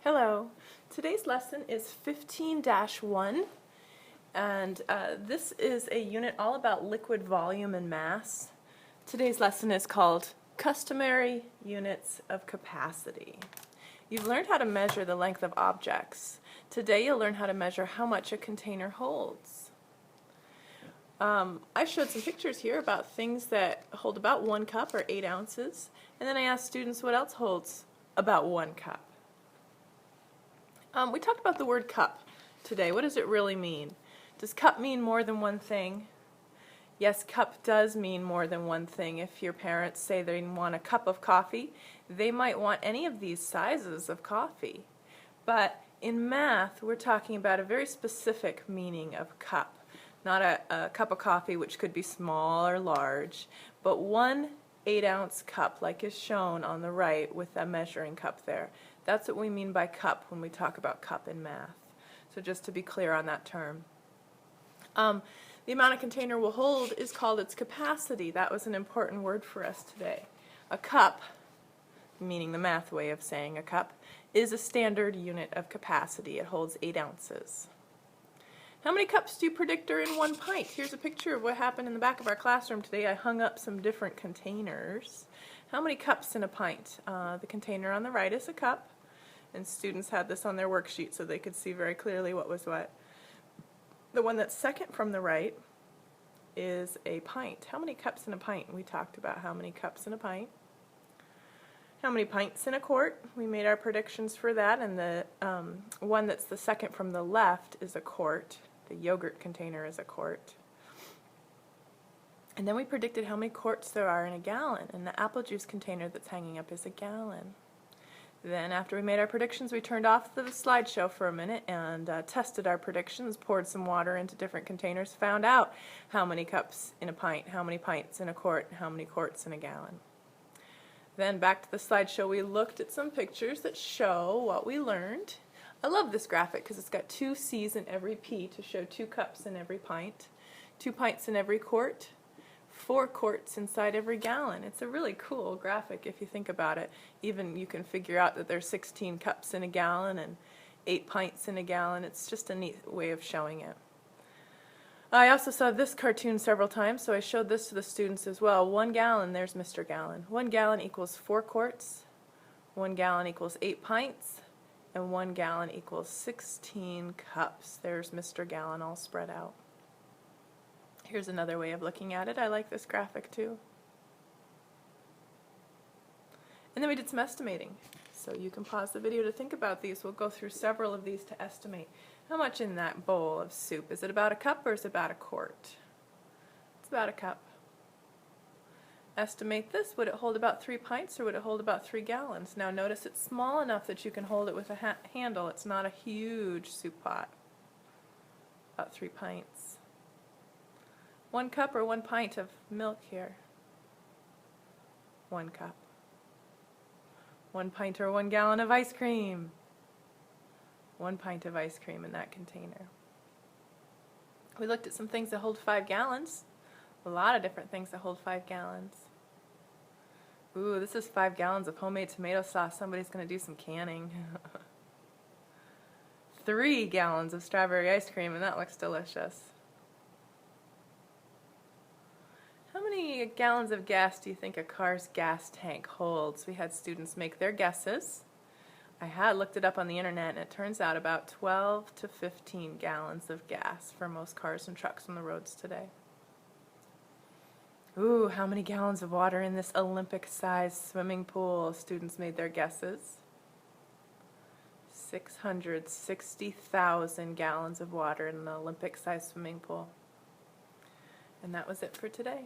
Hello. Today's lesson is 15-1, and this is a unit all about liquid volume and mass. Today's lesson is called Customary Units of Capacity. You've learned how to measure the length of objects. Today you'll learn how to measure how much a container holds. I showed some pictures here about things that hold about 1 cup or 8 ounces, and then I asked students what else holds about 1 cup. We talked about the word cup today. What does it really mean? Does cup mean more than one thing? Yes, cup does mean more than one thing. If your parents say they want a cup of coffee, they might want any of these sizes of coffee. But in math, we're talking about a very specific meaning of cup. Not a cup of coffee, which could be small or large, but 1 8-ounce cup, like is shown on the right with a measuring cup there. That's what we mean by cup when we talk about cup in math. So just to be clear on that term. The amount a container will hold is called its capacity. That was an important word for us today. A cup, meaning the math way of saying a cup, is a standard unit of capacity. It holds 8 ounces. How many cups do you predict are in 1 pint? Here's a picture of what happened in the back of our classroom today. I hung up some different containers. How many cups in a pint? The container on the right is a cup, and students had this on their worksheet so they could see very clearly what was what. The one that's second from the right is a pint. How many cups in a pint? We talked about how many cups in a pint. How many pints in a quart? We made our predictions for that, and the one that's the second from the left is a quart. The yogurt container is a quart. And then we predicted how many quarts there are in a gallon, and the apple juice container that's hanging up is a gallon. Then after we made our predictions, we turned off the slideshow for a minute and tested our predictions, poured some water into different containers, found out how many cups in a pint, how many pints in a quart, how many quarts in a gallon. Then back to the slideshow, we looked at some pictures that show what we learned. I love this graphic because it's got 2 C's in every P to show 2 cups in every pint, 2 pints in every quart, 4 quarts inside every gallon. It's a really cool graphic if you think about it. Even you can figure out that there's 16 cups in a gallon and 8 pints in a gallon. It's just a neat way of showing it. I also saw this cartoon several times, so I showed this to the students as well. 1 gallon, there's Mr. Gallon. 1 gallon equals 4 quarts, 1 gallon equals 8 pints, and 1 gallon equals 16 cups. There's Mr. Gallon all spread out. Here's another way of looking at it. I like this graphic too. And then we did some estimating. So you can pause the video to think about these. We'll go through several of these to estimate. How much in that bowl of soup? Is it about a cup or is it about a quart? It's about a cup. Estimate this. Would it hold about 3 pints or would it hold about 3 gallons? Now notice it's small enough that you can hold it with a handle. It's not a huge soup pot. About 3 pints. 1 cup or 1 pint of milk here? 1 cup. 1 pint or 1 gallon of ice cream? 1 pint of ice cream in that container. We looked at some things that hold 5 gallons. A lot of different things that hold 5 gallons. Ooh, this is 5 gallons of homemade tomato sauce. Somebody's going to do some canning. 3 gallons of strawberry ice cream, and that looks delicious. How many gallons of gas do you think a car's gas tank holds? We had students make their guesses. I had looked it up on the internet, and it turns out about 12 to 15 gallons of gas for most cars and trucks on the roads today. Ooh, how many gallons of water in this Olympic-sized swimming pool? Students made their guesses. 660,000 gallons of water in the Olympic-sized swimming pool. And that was it for today.